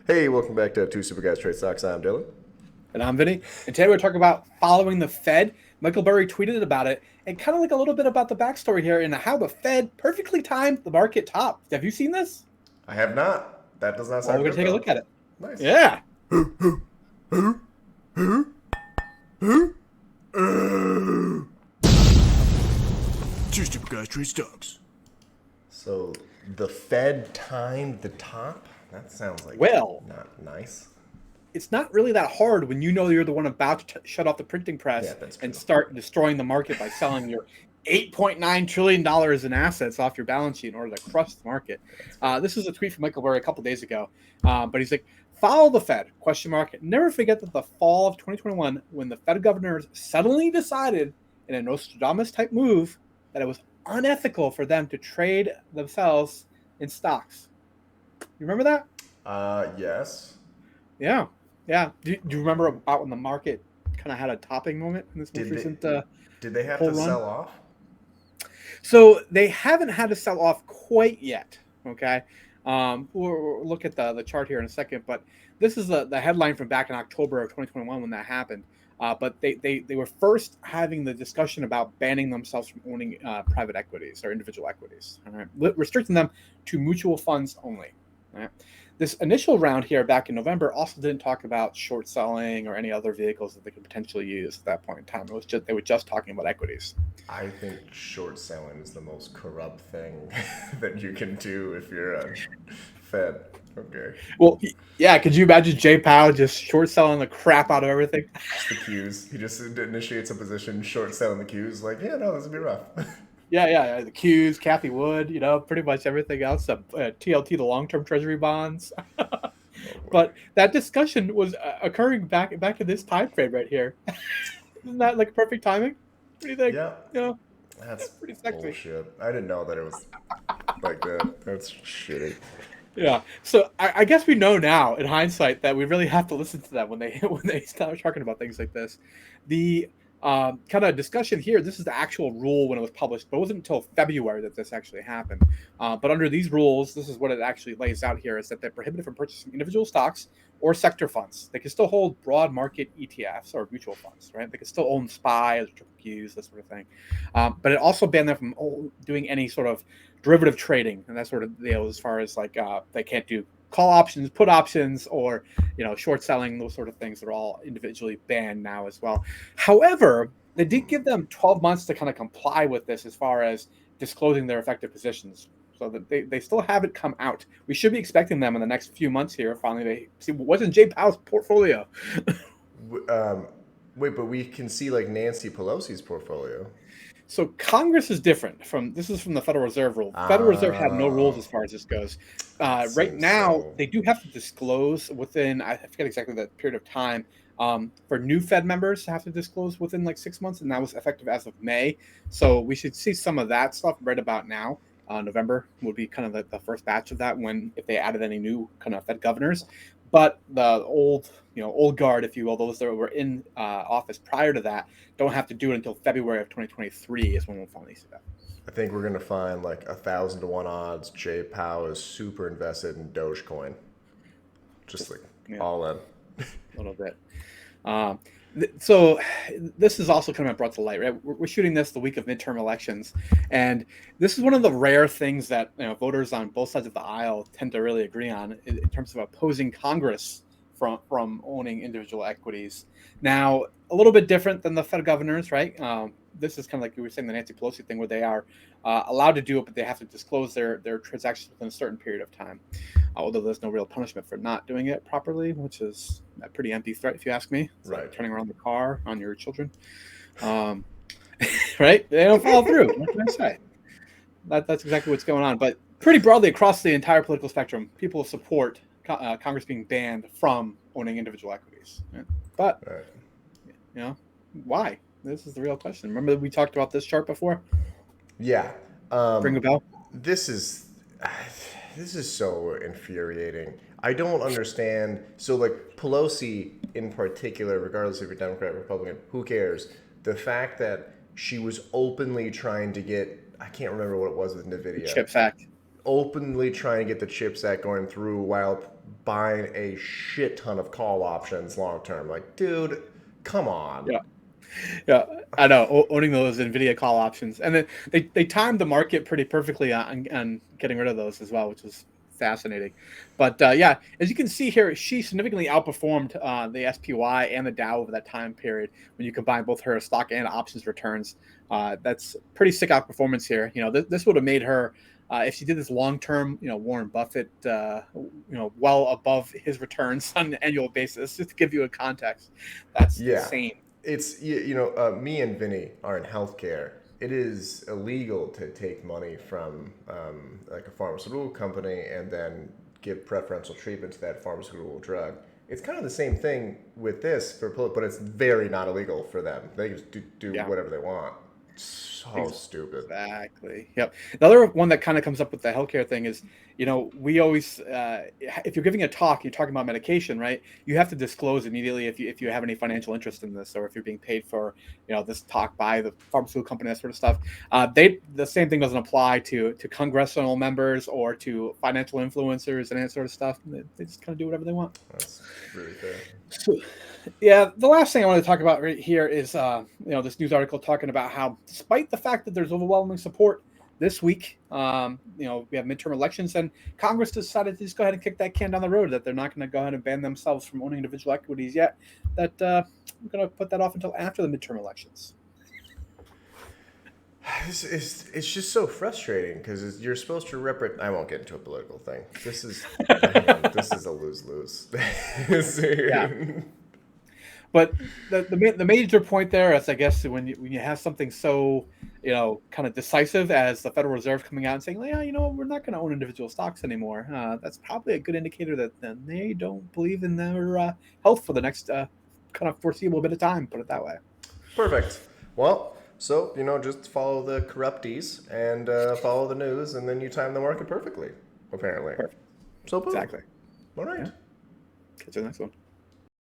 Hey, welcome back to Two Super Guys Trade Stocks. I'm Dylan. And I'm Vinny. And today we're talking about following the Fed. Michael Burry tweeted about it and kind of like a little bit about the backstory here and how the Fed perfectly timed the market top. Have you seen this? I have not. That does not Well, sound we're going good to take a though. look at it. Nice. Yeah. Two Super Guys Trade Stocks. So the Fed timed the top. That sounds like Well, not nice. it's not really that hard when you know you're the one about to shut off the printing Yeah, press that's and true. start destroying the market by selling your $8.9 trillion in assets off your balance sheet in order to crush the market. That's fair. This is a tweet from Michael Burry a couple days ago, but he's like, "Follow the Fed? Question mark. Never forget that the fall of 2021, when the Fed governors suddenly decided in a Nostradamus type move that it was unethical for them to trade themselves in stocks. You remember that? Yes. Yeah, yeah. Do you remember about when the market kind of had a topping moment in this most Did they recent did they have bull to run? sell off? So they haven't had to sell off quite yet. Okay. We'll look at the chart here in a second, but this is the headline from back in October of 2021 when that happened. But they were first having the discussion about banning themselves from owning private equities or individual equities, all right? Restricting them to mutual funds only. All right? This initial round here back in November also didn't talk about short selling or any other vehicles that they could potentially use at that point in time. It was just they were just talking about equities. I think short selling is the most corrupt thing that you can do if you're a Fed. Okay. Well, yeah. Could you imagine Jay Powell just short selling the crap out of everything? Just the cues. He just initiates a position, short selling the cues. Like, yeah, no, this would be rough. Yeah. The Qs, Kathy Wood, pretty much everything else. TLT, the long-term Treasury bonds. Oh boy. But that discussion was occurring back in this time frame right here. Isn't that like perfect timing? What do you think? Yeah, You know, that's pretty sexy. bullshit. I didn't know that it was like that. That's shitty. Yeah. So I guess we know now, in hindsight, that we really have to listen to them when they when they start talking about things like this. The kind of discussion here. This is the actual rule when it was published, but it wasn't until February that this actually happened. But under these rules, this is what it actually lays out here: is that they're prohibited from purchasing individual stocks or sector funds. They can still hold broad market ETFs or mutual funds, right? They can still own SPY or triple Qs, that sort of thing. But it also banned them from doing any sort of derivative trading and that sort of deal, as far as like they can't do call options, put options, or short selling. Those sort of things are all individually banned now as well. However, they did give them 12 months to kind of comply with this as far as disclosing their effective positions, so that they still haven't come out. We should be expecting them in the next few months here. Finally, they see what's in Jay Powell's portfolio. Wait, but we can see like Nancy Pelosi's portfolio. So Congress is different from this is from the Federal Reserve rule. Federal Reserve have no rules Oh, as far as this goes. that Right seems now, so. they do have to disclose within I forget exactly the period of time. For new Fed members to have to disclose within like 6 months, and that was effective as of May. So we should see some of that stuff right about now. November would be kind of the first batch of that when if they added any new kind of Fed governors. But the old guard, if you will, those that were in office prior to that, don't have to do it until February of 2023 is when we'll finally see that. I think we're gonna find like 1,000 to 1 odds. Jay Powell is super invested in Dogecoin, just Just like yeah, all in. a little bit. Um, so this is also kind of brought to light, right? We're shooting this the week of midterm elections, and this is one of the rare things that voters on both sides of the aisle tend to really agree on in terms of opposing Congress from owning individual equities. Now, a little bit different than the Fed governors, right? This is kind of like you were saying the Nancy Pelosi thing, where they are allowed to do it, but they have to disclose their transactions within a certain period of time. Although there's no real punishment for not doing it properly, which is a pretty empty threat, if you ask me. It's like Right. turning around the car on your children, um, right? They don't follow through. What can I say? That's exactly what's going on. But pretty broadly across the entire political spectrum, people support Congress being banned from owning individual equities. Right? But Right. you know, why? This is the real question. Remember that we talked about this chart before? Yeah. Ring Um, a bell? this is this is so infuriating. I don't understand. So like Pelosi in particular, regardless if you're Democrat, Republican, who cares? The fact that she was openly trying to get I can't remember what it was with The Nvidia. CHIPS Act. openly trying to get the CHIPS Act going through while buying a shit ton of call options long term. Like, dude, come on. Yeah. Yeah, I know. Owning those NVIDIA call options, and then they timed the market pretty perfectly on getting rid of those as well, which was fascinating. But yeah, as you can see here, she significantly outperformed the SPY and the Dow over that time period when you combine both her stock and options returns. That's pretty sick outperformance here. You know, this would have made her. If she did this long term, you know, Warren Buffett, well above his returns on an annual basis. Just to give you a context, that's Yeah. insane. It's, me and Vinny are in healthcare. It is illegal to take money from like a pharmaceutical company and then give preferential treatment to that pharmaceutical drug. It's kind of the same thing with this but it's very not illegal for them. They just do Yeah. whatever they want. So stupid. Exactly. Yep. The other one that kind of comes up with the healthcare thing is, you know, we always, if you're giving a talk, you're talking about medication, right? You have to disclose immediately if you have any financial interest in this, or if you're being paid for, you know, this talk by the pharmaceutical company, that sort of stuff. The same thing doesn't apply to congressional members or to financial influencers and that sort of stuff. They just kind of do whatever they want. That's really fair. So, yeah, the last thing I want to talk about right here is, this news article talking about how, despite the fact that there's overwhelming support this week, we have midterm elections, and Congress decided to just go ahead and kick that can down the road. That they're not going to go ahead and ban themselves from owning individual equities yet. That we're going to put that off until after the midterm elections. It's just so frustrating because you're supposed to represent. I won't get into a political thing. This is a lose-lose. Yeah. But the major point there is, I guess, when you have something so, kind of decisive as the Federal Reserve coming out and saying, yeah, we're not going to own individual stocks anymore. That's probably a good indicator that they don't believe in their health for the next kind of foreseeable bit of time. Put it that way. Perfect. Well, so just follow the corruptees and follow the news, and then you time the market perfectly. Apparently. Perfect. So boom. Exactly. All right. Yeah. Catch you in the next one.